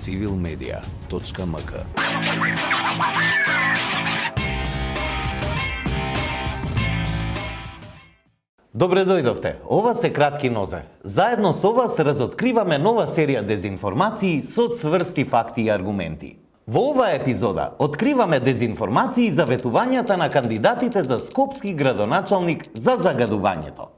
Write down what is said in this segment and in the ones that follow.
civilmedia.mk. Добре дојдовте. Ова се Кратки нозе. Заедно со вас разоткриваме нова серија дезинформации со цврсти факти и аргументи. Во оваа епизода откриваме дезинформации за ветувањата на кандидатите за скопски градоначалник за загадувањето.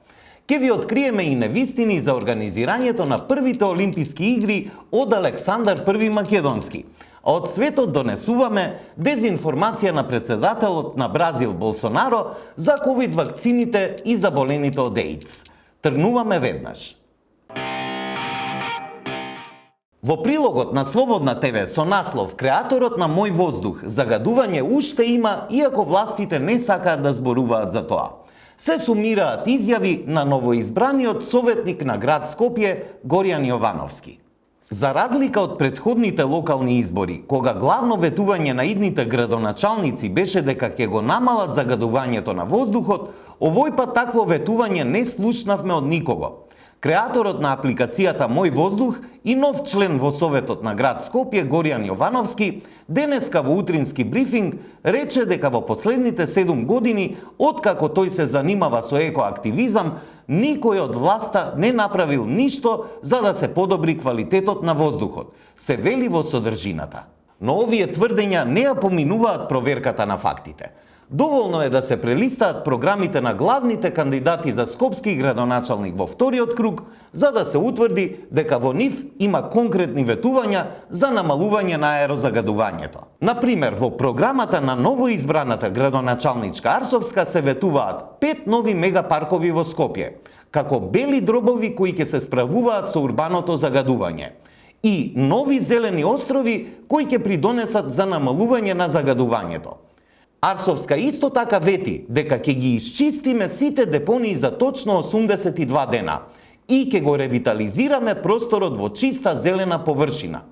Ке ви откриеме и невистини за организирањето на првите Олимписки игри од Александар I Македонски. А од светот донесуваме дезинформација на председателот на Бразил Болсонаро за ковид вакцините и заболените од AIDS. Тргнуваме веднаш. Во прилогот на Слободна ТВ со наслов "Креаторот на мој воздух загадување уште има, иако властите не сакаат да зборуваат за тоа", се сумираат изјави на новоизбраниот советник на град Скопје Горијан Јовановски. За разлика од претходните локални избори, кога главно ветување на идните градоначалници беше дека ќе го намалат загадувањето на воздухот, овој пат такво ветување не слушнавме од никого. Креаторот на апликацијата Мој воздух и нов член во Советот на град Скопје Горијан Јовановски денеска во утрински брифинг рече дека во последните 7 години, откако тој се занимава со екоактивизам, никој од власта не направил ништо за да се подобри квалитетот на воздухот, се вели во содржината. Но овие тврдења не ја поминуваат проверката на фактите. Доволно е да се прелистаат програмите на главните кандидати за скопски градоначалник во вториот круг, за да се утврди дека во нив има конкретни ветувања за намалување на аерозагадувањето. Например, во програмата на новоизбраната градоначалничка Арсовска се ветуваат 5 нови мегапаркови во Скопје, како бели дробови кои ќе се справуваат со урбаното загадување, и нови зелени острови кои ќе придонесат за намалување на загадувањето. Арсовска исто така вети дека ќе ги исчистиме сите депонии за точно 82 дена и ќе го ревитализираме просторот во чиста зелена површина.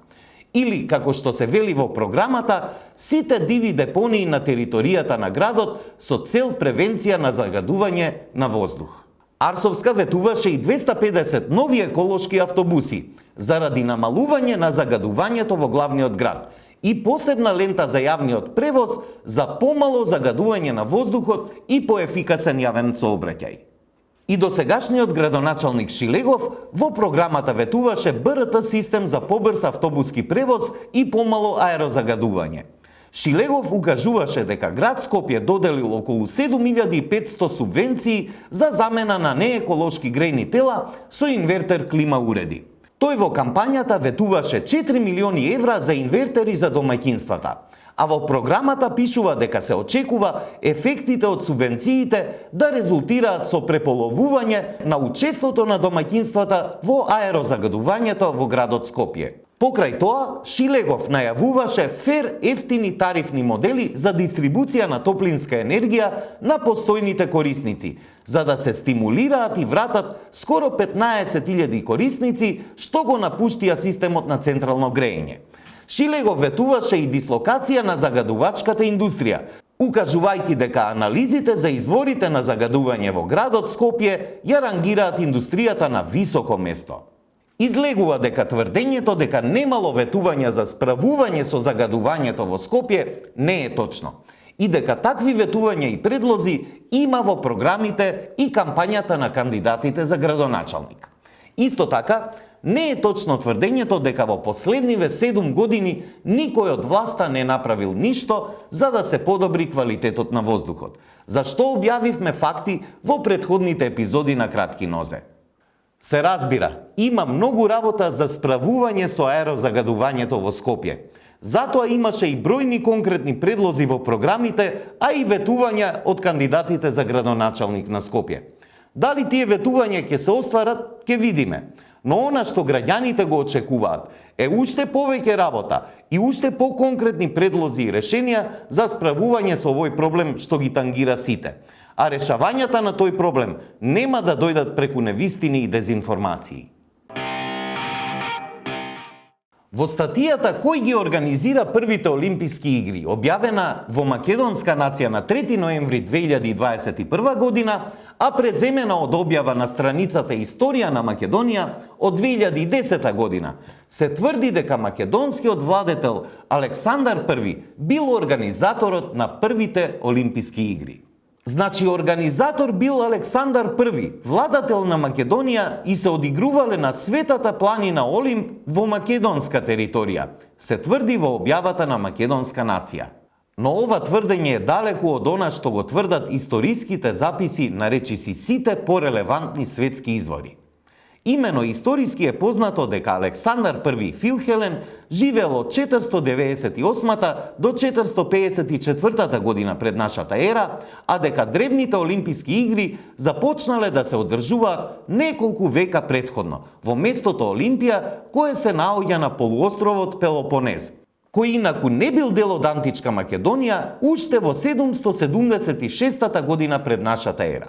Или, како што се вели во програмата, сите диви депонии на територијата на градот со цел превенција на загадување на воздух. Арсовска ветуваше и 250 нови еколошки автобуси заради намалување на загадувањето во главниот град и посебна лента за јавниот превоз за помало загадување на воздухот и поефикасен јавен сообраќај. И досегашниот градоначалник Шилегов во програмата ветуваше БРТ систем за побрз автобуски превоз и помало аерозагадување. Шилегов укажуваше дека град Скопје доделил околу 7500 субвенции за замена на нееколошки грејни тела со инвертер клима уреди. Тој во кампањата ветуваше 4 милиони евра за инвертери за домаќинствата, а во програмата пишува дека се очекува ефектите од субвенциите да резултираат со преполовување на учеството на домаќинствата во аерозагадувањето во градот Скопје. Покрај тоа, Шилегов најавуваше фер ефтини тарифни модели за дистрибуција на топлинска енергија на постојните корисници, за да се стимулираат и вратат скоро 15.000 корисници што го напуштија системот на централно грејење. Шилегов ветуваше и дислокација на загадувачката индустрија, укажувајќи дека анализите за изворите на загадување во градот Скопје ја рангираат индустријата на високо место. Излегува дека тврдењето дека немало ветувања за справување со загадувањето во Скопје не е точно и дека такви ветувања и предлози има во програмите и кампањата на кандидатите за градоначалник. Исто така, не е точно тврдењето дека во последниве 7 години никој од власта не направил ништо за да се подобри квалитетот на воздухот, за што објавивме факти во претходните епизоди на Кратки нозе. Се разбира, има многу работа за справување со аерозагадувањето во Скопје. Затоа имаше и бројни конкретни предлози во програмите, а и ветувања од кандидатите за градоначалник на Скопје. Дали тие ветувања ќе се остварат, ќе видиме. Но она што граѓаните го очекуваат е уште повеќе работа и уште поконкретни предлози и решенија за справување со овој проблем што ги тангира сите. А решавањата на тој проблем нема да дојдат преку невистини и дезинформации. Во статијата кој ги организира првите Олимписки игри, објавена во Македонска нација на 3 ноември 2021 година, а преземена од објава на страницата Историја на Македонија од 2010 година, се тврди дека македонскиот владетел Александар I бил организаторот на првите Олимписки игри. Значи, организатор бил Александар I, владател на Македонија, и се одигрувале на светата планина Олимп во македонска територија, се тврди во објавата на Македонска нација. Но ова тврдење е далеку од она што го тврдат историските записи на речиси сите порелевантни светски извори. Имено историски е познато дека Александар I Филхелен живеел од 498 до 454 година пред нашата ера, а дека древните Олимписки игри започнале да се одржуваат неколку века претходно, во местото Олимпија, кое се наоѓа на полуостровот Пелопонез, кој инаку не бил дел од античка Македонија уште во 776 година пред нашата ера.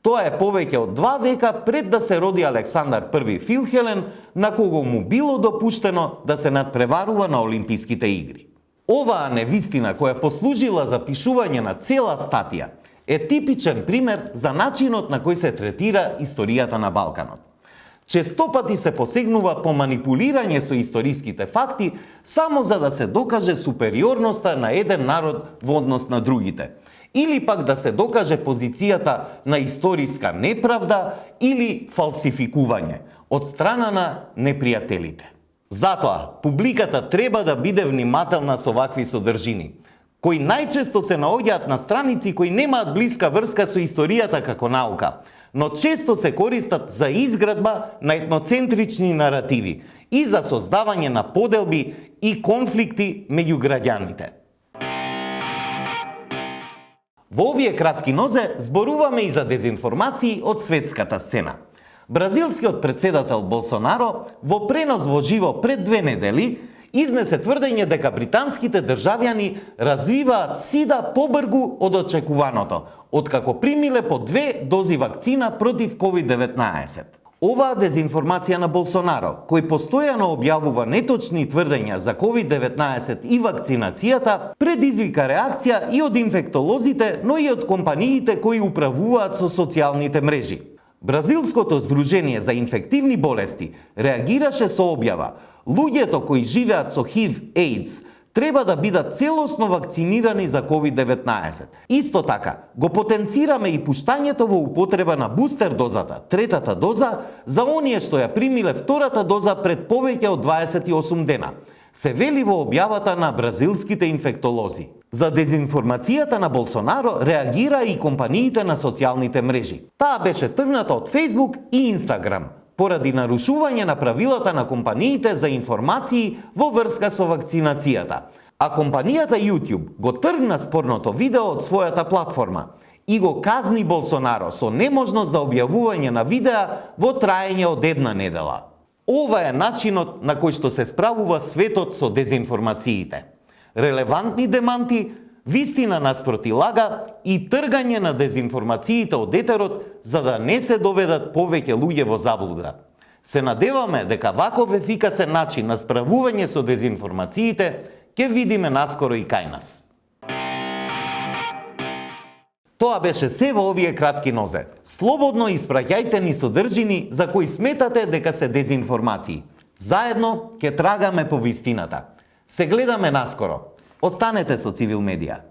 Тоа е повеќе од 2 века пред да се роди Александар I Филхелен, на кого му било допуштено да се надпреварува на Олимписките игри. Оваа невистина, која послужила за пишување на цела статија, е типичен пример за начинот на кој се третира историјата на Балканот. Честопати се посегнува по манипулирање со историските факти само за да се докаже супериорноста на еден народ во однос на другите, или пак да се докаже позицијата на историска неправда или фалсификување од страна на непријателите. Затоа, публиката треба да биде внимателна со вакви содржини, кои најчесто се наоѓаат на страници кои немаат блиска врска со историјата како наука, но често се користат за изградба на етноцентрични наративи и за создавање на поделби и конфликти меѓу граѓаните. Во овие кратки нозе зборуваме и за дезинформации од светската сцена. Бразилскиот председател Болсонаро во пренос во живо пред 2 недели изнесе тврдење дека британските државјани развиваат сида побргу од очекуваното, откако примиле по 2 дози вакцина против COVID-19. Оваа дезинформација на Болсонаро, кој постојано објавува неточни тврдења за COVID-19 и вакцинацијата, предизвика реакција и од инфектолозите, но и од компаниите кои управуваат со социјалните мрежи. Бразилското Здружение за инфективни болести реагираше со објава: луѓето кои живеат со HIV/AIDS треба да бидат целосно вакцинирани за COVID-19. Исто така, го потенцираме и пуштањето во употреба на бустер дозата, третата доза, за оние што ја примиле втората доза пред повеќе од 28 дена, се вели во објавата на бразилските инфектолози. За дезинформацијата на Болсонаро реагира и компаниите на социјалните мрежи. Таа беше тргната од Facebook и Instagram, поради нарушување на правилата на компаниите за информации во врска со вакцинацијата. А компанијата YouTube го тргна спорното видео од својата платформа и го казни Болсонаро со неможност за објавување на видеа во траење од 1 недела. Ова е начинот на кој што се справува светот со дезинформациите. Релевантни деманти, вистина наспроти лага и тргање на дезинформациите од етерот за да не се доведат повеќе луѓе во заблуда. Се надеваме дека ваков ефикасен начин на справување со дезинформациите ќе видиме наскоро и кај нас. Тоа беше се во овие кратки нозе. Слободно испраќајте ни содржини за кои сметате дека се дезинформации. Заедно ќе трагаме по вистината. Се гледаме наскоро. Останете со Цивил Медија.